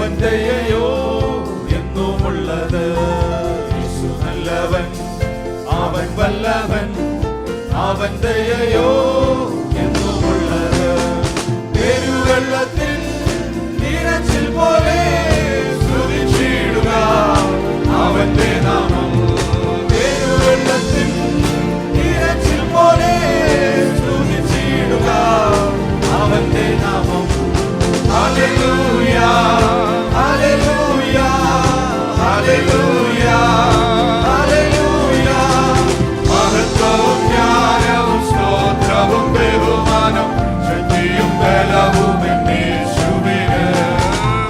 അവൻ ദയയോ എന്നുമുള്ളത്. യേശു നല്ലവൻ, അവൻ വല്ലവൻ, അവൻ ദയയോ എന്നുമുള്ളത്. പെരുവെള്ളത്തിൽ നിറച്ചിൽ പോലെ സ്തുതിച്ചിടുക അവന്റെ നാമം. പെരുവെള്ളത്തിൽ നിറച്ചിൽ പോലെ സ്തുതിച്ചിടുക അവന്റെ നാമം. Hallelujah, hallelujah, hallelujah, hallelujah. മഹത്വവും ജ്ഞാനവും സ്തോത്രവും ബഹുമാനം ശക്തിയും ബലവും യേശുവിന്.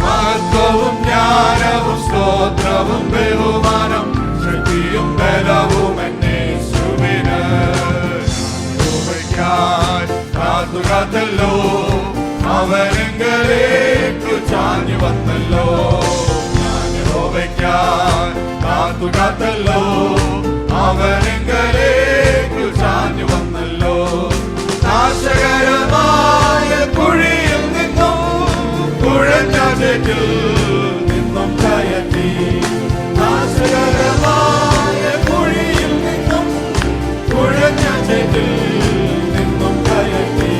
മഹത്വവും ജ്ഞാനവും സ്തോത്രവും ബഹുമാനം ശക്തിയും ബലവും യേശുവിന്. കാത്തുകാത്തല്ലോ അവനെങ്കിലേക്ക് ചാഞ്ഞു വന്നല്ലോ. ഞാൻ യഹോവയ്ക്കാൻ കാത്തുകാത്തല്ലോ അവനെങ്കിലേക്ക് ചാഞ്ഞു വന്നല്ലോ. നാശകരമായ കുഴിയിൽ നിന്നും കുഴഞ്ഞ ചേറ്റിൽ നിന്നും കയറ്റി. നാശകരമായ കുഴിയിൽ നിന്നും കുഴഞ്ഞ ചേറ്റിൽ നിന്നും കയറ്റി.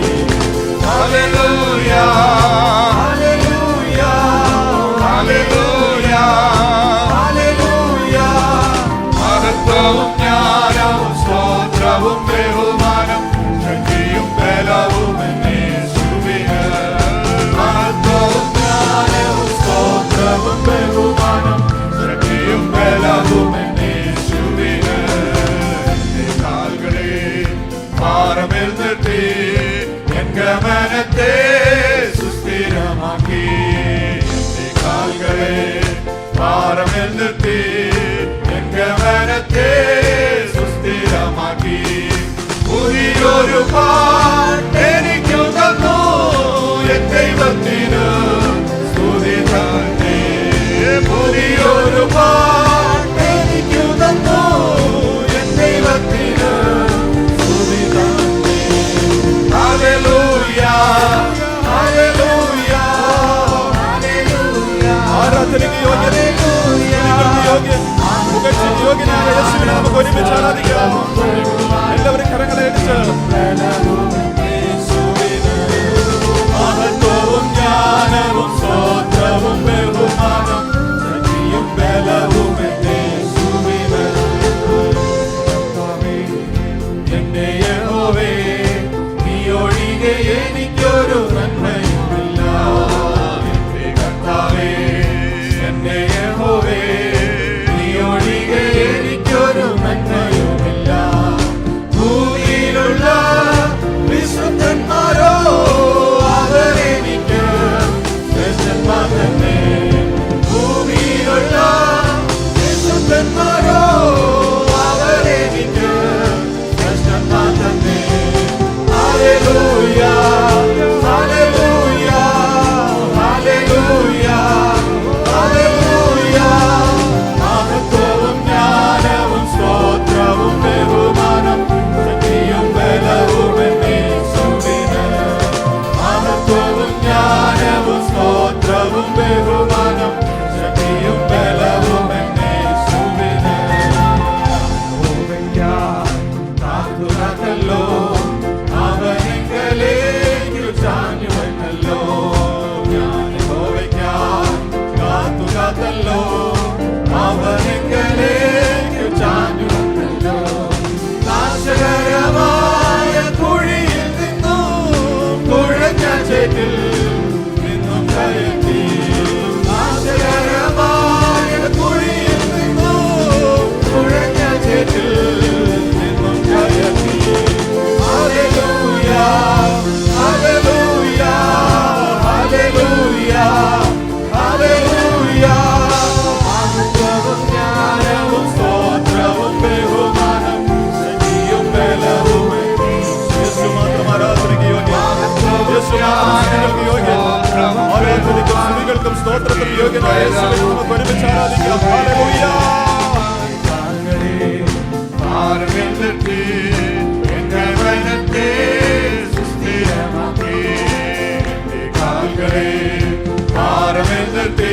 Hallelujah, hallelujah, hallelujah, hallelujah. മഹത്വവും ജ്ഞാനവും സ്തോത്രവും ബഹുമാനം ശക്തിയും ബലവും യേശുവിന്. മഹത്വവും ജ്ഞാനവും സ്തോത്രവും ബഹുമാനം ശക്തിയും ബലവും യേശുവിന്. എന്റെ കാൽകളെ പാറമേൽ നിർത്തി ഗമനത്തെ സുസ്ഥിരമാക്കി. എന്റെ കാൽകളെ പാറമേൽ നിർത്തി ഗമനത്തെ സുസ്ഥിരമാക്കി. പുതിയൊരു പാട്ടെനിക്കു തന്നു എൻ ദൈവത്തിന് സ്തുതി തന്നെ. പുതിയൊരു പാട്ടെനിക്കു തന്നു എൻ ദൈവത്തിന് സ്തുതി തന്നെ. Hallelujah, hallelujah, hallelujah. ആരാധനയ്ക്ക് യോഗ്യൻ, യോഗ്യനായ യേശുവിനെ നമുക്ക് ഒരുമിച്ച് ആരാധിക്കാം. എല്ലാവരും കരങ്ങളെ അടിച്ച് മഹത്വവും ജ്ഞാനവും സ്തോത്രവും ബഹുമാനം ശക്തിയും ബലവും യേശുവിന്. എന്റെ യഹോവേ, നീ ഒഴികെ എനിക്കൊരു നന്മയുമില്ല. എന്റെ കർത്താവേ, എന്റെ യഹോവേ, നീ ഒഴികെ എനിക്കൊരു നന്മയുമില്ല. ഭൂമിയിലുള്ള വിശുദ്ധന്മാരോ അവരെനിക്ക് ശ്രേഷ്ഠന്മാർ തന്നെ. ഭൂമിയിലുള്ള വിശുദ്ധന്മാരോ അവരെനിക്ക് ശ്രേഷ്ഠന്മാർ തന്നെ. Hallelujah, hallelujah, hallelujah, hallelujah. മഹത്വവും ജ്ഞാനവും സ്തോത്രവും ബഹുമാനം ശക്തിയും ബലവും യേശുവിന്. മഹത്വവും ജ്ഞാനവും സ്തോത്രവും ബഹുമാനം ശക്തിയും ബലവും യേശുവിന്. കാത്തുകാത്തല്ലോ അവനെങ്കിലേക്ക് ചാഞ്ഞു വന്നല്ലോ. ഞാൻ യഹോവയ്ക്കാൻ കാത്തുകാത്തല്ലോ അവനെങ്കിലേക്ക് ചാഞ്ഞു വന്നല്ലോ. നാശകരമായ കുഴിയിൽ നിന്നും കുഴഞ്ഞ ചേറ്റിൽ നിന്നും കയറ്റി. നാശകരമായ കുഴിയിൽ നിന്നും കുഴഞ്ഞ ചേറ്റിൽ നിന്നും കയറ്റി. Hallelujah, hallelujah, hallelujah, hallelujah. മഹത്വവും ജ്ഞാനവും സ്തോത്രവും ബഹുമാനം ശക്തിയും ബലവും യേശു മാത്രം ആരാധനയ്ക്ക് യോഗ്യൻ. യേശു മാത്രം യോഗ്യൻ. ആരാധനയ്ക്കും സ്തുതികൾക്കും സ്തോത്രത്തിനും യോഗ്യനായ യേശുവിനെ നമുക്ക് ഒരുമിച്ച് ആരാധിക്കാം. ഹല്ലേലൂയ. പാറമേൽ നിർത്തി ഗമനത്തെ സുസ്ഥിരമാക്കി. എന്റെ കാൽകളെ പാറമേൽ നിർത്തി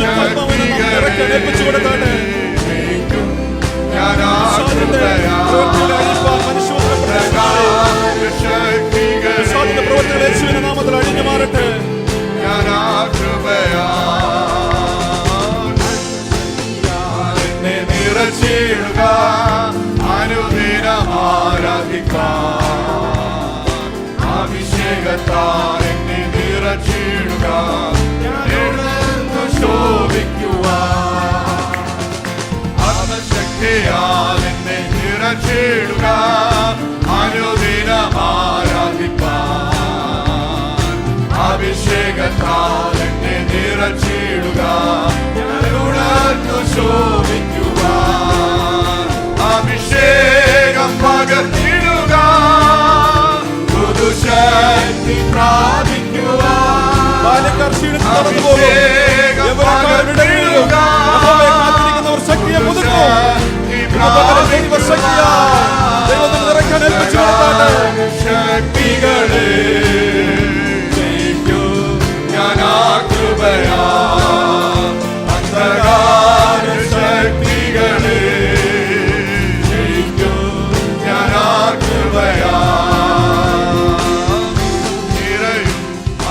പരിശുദ്ധാത്മാവിനെ നാം നിറയ്ക്കാൻ ഏൽപ്പിച്ചു കൊടുത്താട്ടെ. ഞാൻ സാധിന്റെ പ്രവൃത്തികളെ അഴിപ്പാൻ മനുഷ്യപുത്രനെ സാധിന്റെ പ്രവൃത്തികൾ യേശുവിന്റെ നാമത്തിൽ അഴിഞ്ഞു മാറട്ടെ. എന്നെ നിറച്ചിടുക, അനുദിനം ആരാധിക്കാം. അഭിഷേകത്താൽ എന്നെ നിറച്ചിടുക, എഴുന്നു ശോഭിക്കുവാൻ. ആത്മശക്തിയാൽ എന്നെ നിറച്ചിടുക, അനുദിനം ആരാധിക്കാം. അഭിഷേകത്താൽ എന്നെ നിറച്ചിടുക, ഉണർന്നു ശോഭിക്കുവാൻ. അഭിഷേകം പകർന്നിടുക, പുതുശക്തി പ്രാപിക്കുവാൻ. ബാല്യക്കാർ ക്ഷീണിച്ച് നടന്നു പോകും. യൗവനക്കാർ ഇടറിയിടുക. യഹോവയെ കാത്തിരിക്കുന്നവർ ശക്തിയെ പുതുക്കും. ദൈവത്തിന് നിറയ്ക്കാൻ ഏൽപ്പിച്ചു കൊടുത്താട്ടെ. ശക്തികളെ ജയിക്കൂ, ഞാൻ ആ കൃപയാ. അന്ധകാര ശക്തികളെ ജയിക്കൂ, ഞാൻ ആ കൃപയാ. നിറയും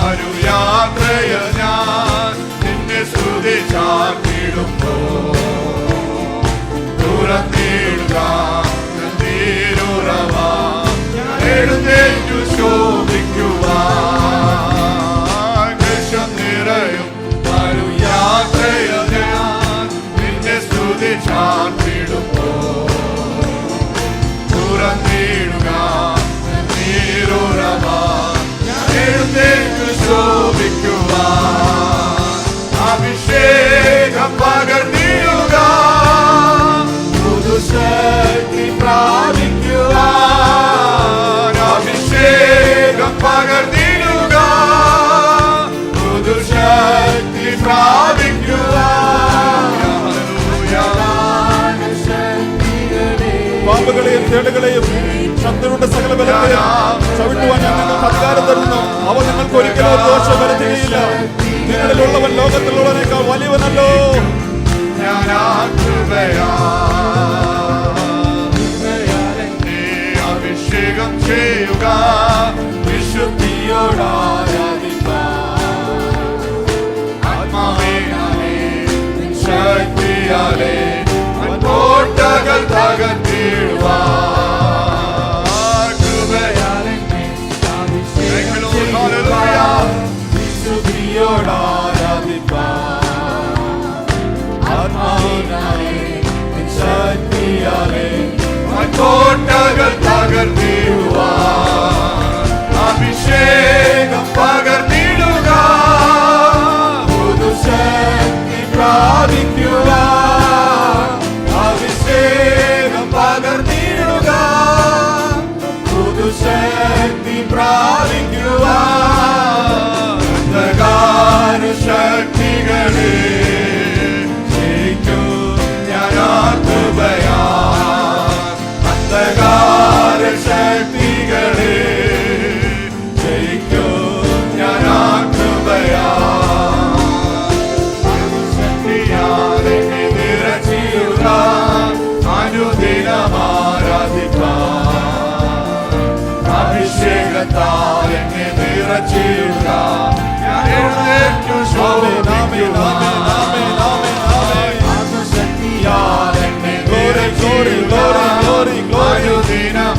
അനുയാത്രയ ഞാൻ നിന്നെ സ്തുതിച്ചാർത്തിടുമ്പോ തുറന്നിടുക നീരുറവാ. എഴുന്നേറ്റു ശോഭിക്കുവാൻ. കൃഷ്ണം നിറയും അനുയാത്രയ ഞാൻ നിന്നെ സ്തുതിച്ചാർത്തിടുമ്പോ തുറന്നിടുക നീരുറവാ. എഴുന്നേറ്റു ശോഭിക്കുവാൻ. അഭിഷേകം പകർന്നിടുക, പുതുശക്തി പ്രാപിക്കുവാൻ. അഭിഷേകം പകർന്നിടുക, പുതുശക്തി പ്രാപിക്കുവാൻ. പാമ്പുകളെയും തേടുകളെയും ശത്രുവിന്റെ സകല ബലത്തെയും ചവിട്ടുവാൻ ഞാൻ നിങ്ങൾക്ക് അധികാരം തരുന്നു. അവ നിങ്ങൾക്ക് ഒരിക്കലും ഒരു ദോഷം വരുത്തുകയില്ല. നിങ്ങളിലുള്ളവൻ ലോകത്തിലുള്ളവനേക്കാൾ വലിയവനല്ലോ. അഭിഷേകം ചെയ്യുക, വിശുദ്ധിയോടാരാധിപ്പാൻ. ആത്മാവിനാലേ ശക്തിയാലേ കോട്ടകൾ തകർത്തിടുവാൻ. കൃപയാലെ കോട്ടകൾ തകർത്തിടുവാൻ. അഭിഷേകം പകർന്നിടുക, പുതുശക്തി പ്രാപിക്കുവാൻ. അഭിഷേകം പകർന്നിടുക, പുതുശക്തി പ്രാപിക്കുവാൻ. അന്ധകാര ശക്തികളെ ജയിക്കൂ, ഞാൻ ആ കൃപയാ. അന്ധകാര ശക്തികളെ ജയിക്കൂ, ഞാൻ ആ കൃപയാ. ശക്തിയാലെ നിറച്ചിടുക, അനുദിനം ആരാധിപ്പാൻ. അഭിഷേകത്താൽ എന്നെ നിറച്ചിടുക, ഞാൻ എഴുന്നേറ്റു ശോഭിക്കുവാൻ. ആത്മശക്തിയാൽ എന്നെ നിറച്ചിടുക, അനുദിനം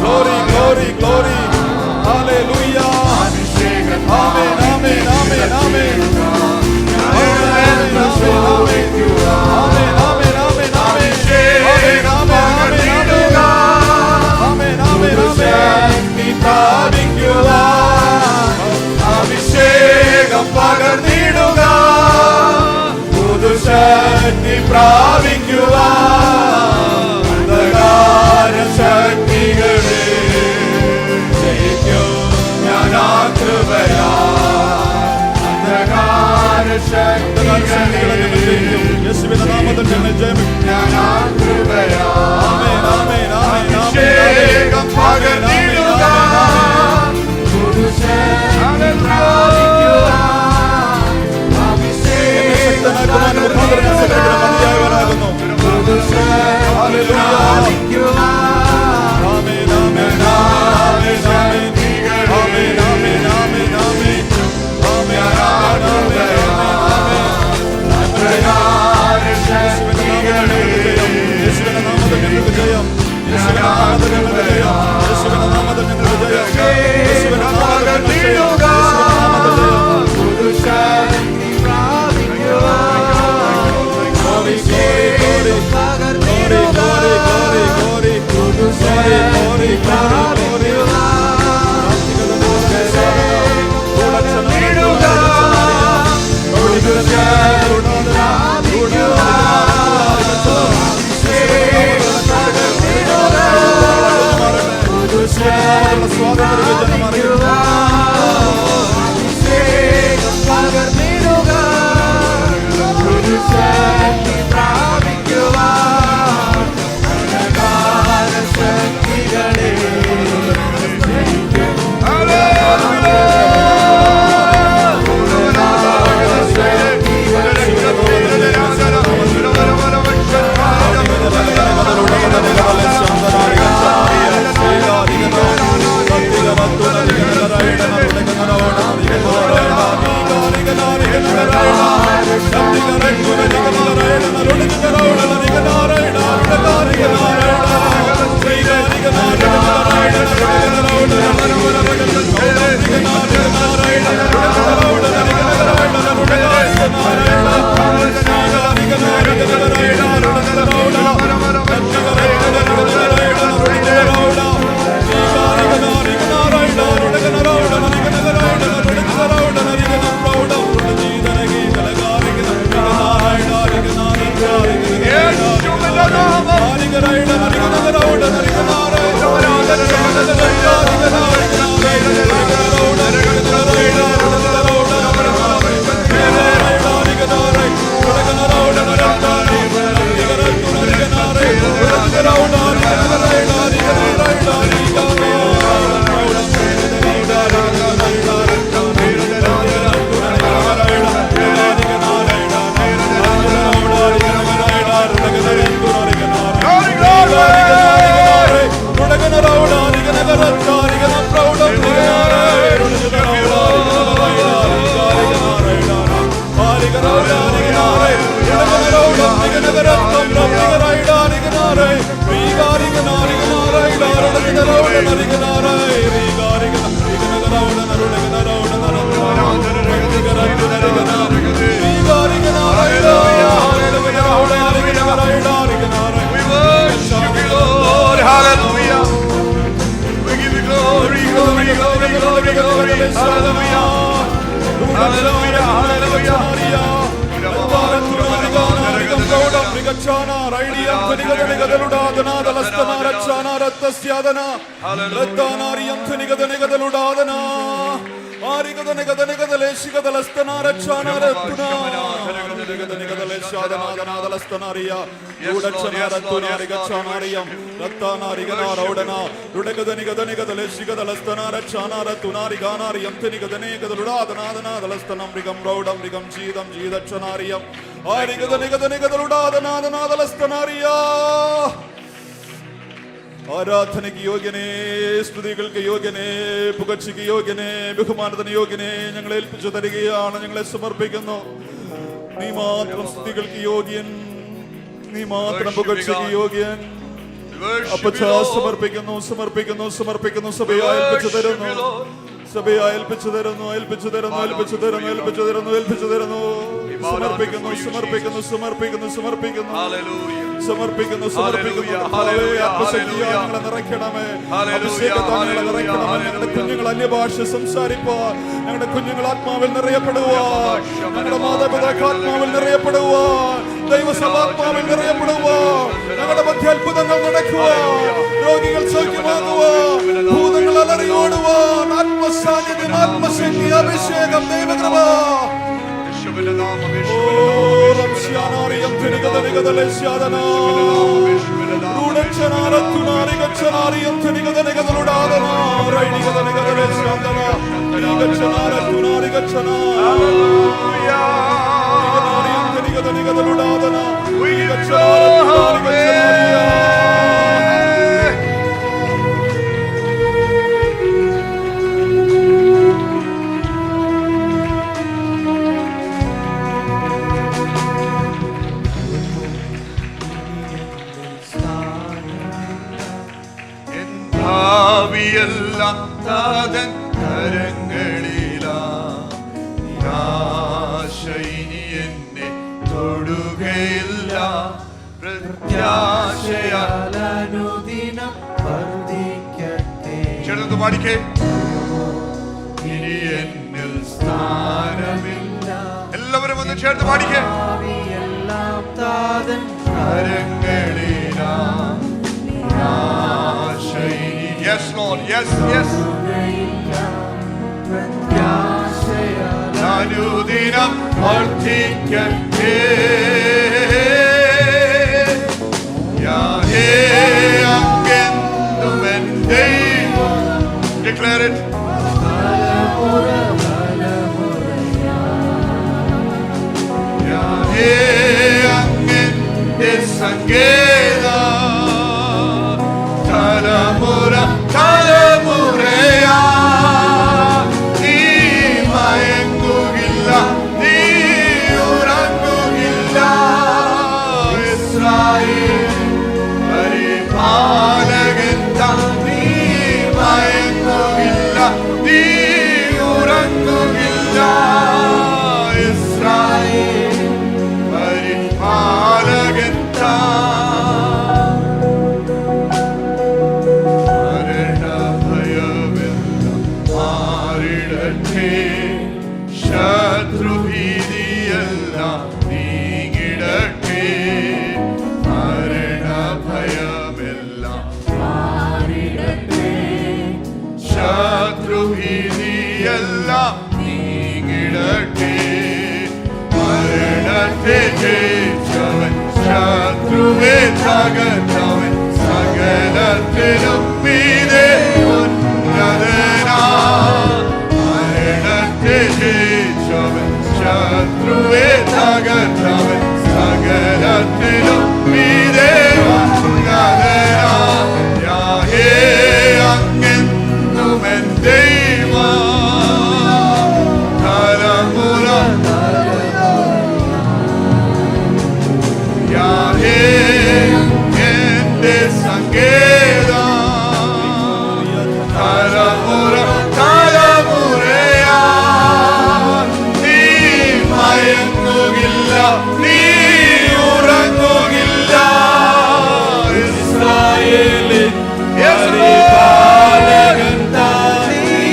അഭിഷേകം പകർന്നിടുക, പുതുശക്തി പ്രാപിക്കുവാൻ. അന്ധകാര ശക്തികളെ ജയിക്കൂ, ഞാൻ ആ കൃപയാ. അന്ധകാര ശക്തികളെ യേശുവിന്റെ നാമത്തിൽ തന്നെ ജയം. ഞാൻ ആ കൃപയാ. അഭിഷേകം പകർന്നിടുക, പുതുശക്തി പ്രാപിക്കുവാൻ. അഭിഷേകം യേശുവിന്റെ നാമത്തിൽ ഞങ്ങൾക്ക് ജയം. യേശുവിന്റെ നാമത്തിൽ ഞങ്ങൾക്ക് ജയം. യേശുവിന്റെ നാമത്തിൽ ഞങ്ങൾക്ക് ജയം. യേശുവിന്റെ നാമത്തിൽ ജയം. Glory, glory, glory. Glory, glory, glory, glory. Glory, glory, glory, glory. ആരാധനയ്ക്ക് യോഗ്യനേ, സ്തുതികൾക്ക് യോഗ്യനേ, പുകഴ്ചയ്ക്ക് യോഗ്യനേ, ബഹുമാനത്തിന് യോഗ്യനേ, ഞങ്ങളെ ഏൽപ്പിച്ചു തരികയാണ്. ഞങ്ങളെ സമർപ്പിക്കുന്നു. നീ മാത്രം സ്തുതികൾക്ക് യോഗ്യൻ, നീ മാത്രം പുകഴ്ചയ്ക്ക് യോഗ്യൻ. അപ്പച്ചാ സമർപ്പിക്കുന്നു, സമർപ്പിക്കുന്നു, സമർപ്പിക്കുന്നു. സഭയെ ഏൽപ്പിച്ചു തരുന്നു, സഭയെ ഏൽപ്പിച്ചു തരുന്നു, ഏൽപ്പിച്ചു തരുന്നു, ഏൽപ്പിച്ചു തരുന്നു, ഏൽപ്പിച്ചു തരുന്നു, ഏൽപ്പിച്ചു തരുന്നു. സമർപ്പിക്കുന്നു, സമർപ്പിക്കുന്നു, സമർപ്പിക്കുന്നു, സമർപ്പിക്കുന്നു, സമർപ്പിക്കുന്നു, സമർപ്പിക്കുന്നു. ആത്മശക്തിയാൽ ഞങ്ങളെ നിറയ്ക്കണമേ, അഭിഷേകത്താൽ ഞങ്ങളെ നിറയ്ക്കണമേ. ഞങ്ങളുടെ കുഞ്ഞുങ്ങൾ അന്യഭാഷ സംസാരിപ്പാൻ, ഞങ്ങളുടെ കുഞ്ഞുങ്ങൾ ആത്മാവിൽ നിറയപ്പെടുവാൻ, ഞങ്ങളുടെ മാതാപിതാക്കൾ ആത്മാവിൽ നിറയപ്പെടുവാൻ, ദൈവസഭാത്മാവിൽ നിറയപ്പെടുവാൻ, ഞങ്ങളുടെ മധ്യ അത്ഭുതങ്ങൾ നടക്കുവാൻ, രോഗികൾ സൗഖ്യമാകുവാൻ, ഭൂതങ്ങൾ അലറിയോടുവാൻ, ആത്മസാന്നിധ്യം, ആത്മശക്തി, അഭിഷേകം, ദൈവകൃപ. ഭാവിയെല്ലാം താതൻ കരങ്ങളിലാ. നിരാശ ഇനി എന്നെ തൊടുകയില്ല. പ്രത്യാശയാൽ അനുദിനം വർദ്ധിക്കട്ടെ. ചേർന്ന് പാടിക്കേ. ഇനി എന്നിൽ സ്ഥാനമില്ല. എല്ലാവരും ഒന്ന് ചേർത്ത് പാടിക്കേ. ഭാവിയെല്ലാം താതൻ കരങ്ങളിലാ. നിരാശ ഇനി. Yes Lord, yes, yes. പ്രത്യാശയാൽ അനുദിനം വർദ്ധിക്കട്ടെ. യാഹേ അങ്ങെന്നും എൻ ദൈവം. Declare it. തലമുറ യാഹേ അങ്ങെന്റെ സങ്കേതം. തലമുറ തലമുറയാ നീ മയങ്ങുകില്ല, നീ ഉറങ്ങുകില്ല. ഇസ്രായേൽ പരിപാലകൻ താൻ. നീ മയങ്ങുകില്ല, നീ ഉറങ്ങുകില്ല. ഇസ്രായേൽ പരിപാലകൻ താൻ. ശത്രുഭീതിയെല്ലാം നീങ്ങിടട്ടെ. മരണഭയമെല്ലാം മാറിടട്ടെ. ശത്രുഭീതിയെല്ലാം നീങ്ങിടട്ടെ. മരണത്തെ ജയിച്ചവൻ, ശത്രുവെ തകർത്തവൻ, സകലത്തിനും മീതെ ഉന്നതനാ. ജയിച്ചവൻ, ശത്രുവെ തകർത്തവൻ, സകലത്തിനും മീതെ ഉന്നതനാ. യാഹേ അങ്ങെന്നും എൻ ദൈവം. തലമുറ യാഹേ എന്റെ സങ്കേതം. തലമുറ തലമുറയാ നീ മയങ്ങുകില്ല, നീ ഉറങ്ങുകില്ല. ഇസ്രായേലിൻ പരിപാലകൻ താൻ. നീ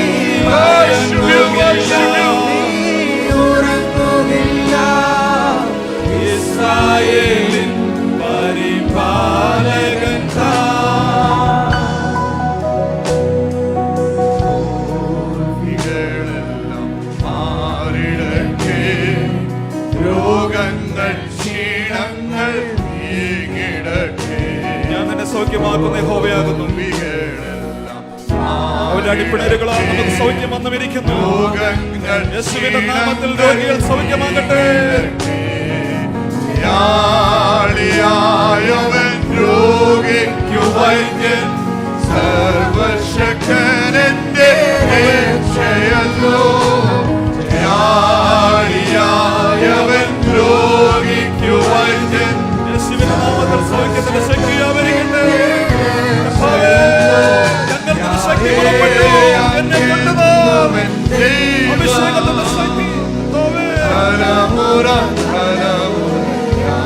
ഉറങ്ങുകില്ല. ഇസ്രായേലിൻ പരിപാലകൻ താൻ. തോൽവികളെല്ലാം മാറിടട്ടെ. രോഗങ്ങൾ ക്ഷീണങ്ങൾ നീങ്ങിടട്ടെ. ഞാൻ നിന്നെ സൗഖ്യമാക്കുന്ന യഹോവയാകുന്നു. തോൽവികളെല്ലാം അവന്റെ അടിപ്പിണരുകളാൽ നമുക്ക് സൗഖ്യം വന്നുമിരിക്കുന്നു. രോഗങ്ങൾ യേശുവിന്റെ നാമത്തിൽ രോഗികൾ സൗഖ്യമാകട്ടെ. യാളിയായവൻ രോഗിക്കു വൈദ്യൻ. സർവശക്തൻ എന്റെ രക്ഷയല്ലോ. യാളിയായവൻ രോഗിക്കു വൈദ്യൻ. യേശുവിന്റെ നാമത്തിൽ സൗഖ്യത്തിന്റെ ശക്തി വ്യാപരിക്കട്ടെ. കർത്താവേ, ഞങ്ങൾക്ക് ശക്തി പുറപ്പെട്ടു. എന്നെ കൊണ്ടുവാ. അഭിഷേകത്തിന്റെ ശക്തി കർത്താവേ. തലമുറ തലമുറയാ.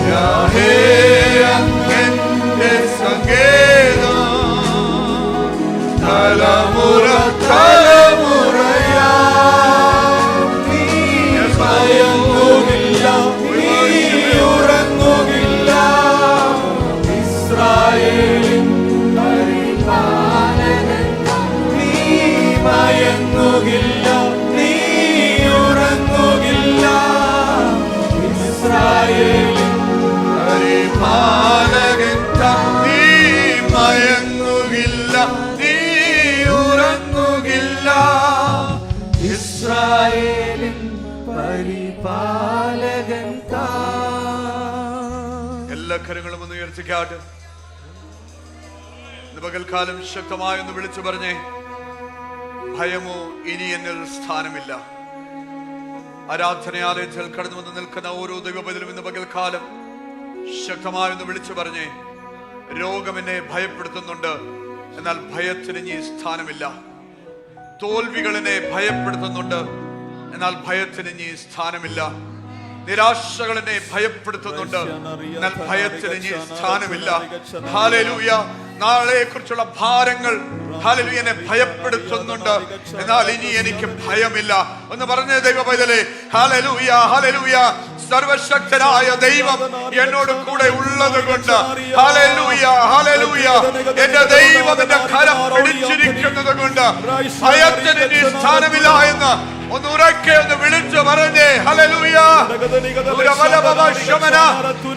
യാഹേ അങ്ങെന്റെ സങ്കേതം. തലമുറ തലമുറയാ നീ മയങ്ങുകില്ല, നീ ഉറങ്ങുകില്ല. ഇസ്രായേലിൻ പരിപാലകൻ നീ മയങ്ങുകില്ല, നീ ഉറങ്ങുകില്ല. ഇസ്രായേലിൻ പരിപാലകൻ താൻ. നീ മയങ്ങുകില്ല, നീ ഉറങ്ങുകില്ല. ഇസ്രായേലിൻ പരിപാലകൻ താൻ. എല്ലാ കരങ്ങളും ഒന്ന് ഉയർത്തിക്കാട്ടെ. ഇന്ന് പകൽക്കാലം ശക്തമായി ഒന്ന് വിളിച്ചു പറഞ്ഞേ. ഭയമോ ഇനി എന്നിൽ സ്ഥാനമില്ല. ആരാധനാലയത്തിൽ കടന്നു വന്ന് നിൽക്കുന്ന ഓരോ ദൈവപതിലും ഇന്ന് പകൽക്കാലം ശക്തമായി ഒന്ന് വിളിച്ചു പറഞ്ഞേ. രോഗം എന്നെ ഭയപ്പെടുത്തുന്നുണ്ട്, എന്നാൽ ഭയത്തിന് ഇനി സ്ഥാനമില്ല. തോൽവികൾ എന്നെ ഭയപ്പെടുത്തുന്നുണ്ട്, എന്നാൽ ഭയത്തിന് ഇനി സ്ഥാനമില്ല. നിരാശകൾ എന്നെ ഭയപ്പെടുത്തുന്നുണ്ട്, എന്നാൽ ഭയത്തിന് ഇനി സ്ഥാനമില്ല. ഹല്ലേലൂയ. നാളെയെ കുറിച്ചുള്ള ഭാരങ്ങൾ ഹല്ലേലൂയ എന്നെ ഭയപ്പെടുത്തുന്നുണ്ട്, എന്നാൽ ഇനി എനിക്ക് ഭയമില്ല. ഒന്ന് പറഞ്ഞേ ദൈവ പൈതലേ, ഹല്ലേലൂയ, ഹല്ലേലൂയ. സർവശക്തനായ ദൈവം എന്നോട് കൂടെ ഉള്ളത് കൊണ്ട്, ഹല്ലേലൂയ, ഹല്ലേലൂയ. എന്റെ ദൈവം എന്റെ കരം പിടിച്ചിരിക്കുന്നത് കൊണ്ട് ഭയത്തിന് ഇനി സ്ഥാനമില്ല എന്ന് ഒന്ന് ഉറക്കെ ഒന്ന് വിളിച്ചു പറഞ്ഞേ. ഹല്ലേലൂയ.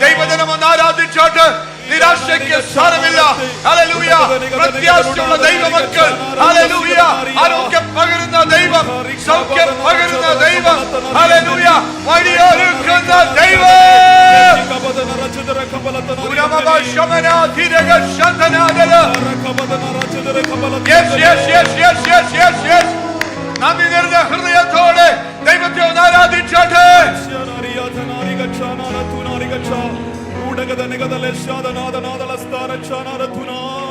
ദൈവജനം ഒന്ന് ആരാധിച്ചോട്ട്. നിരാശയ്ക്ക് സ്ഥാനമില്ല. ഹല്ലേലൂയ. പ്രത്യാശയുള്ള ദൈവമക്കൾ, ഹല്ലേലൂയ. ആരോഗ്യം പകരുന്ന ദൈവം, സൗഖ്യം പകരുന്ന ദൈവം, ഹല്ലേലൂയ. വഴിയൊരുക്കുന്ന ദൈവം. നന്ദി നിറഞ്ഞ ഹൃദയത്തോടെ ദൈവത്തെ ഒന്ന് ആരാധിച്ചോട്ടെ. Udagada negada leshada nada nada la stara chana ratuna.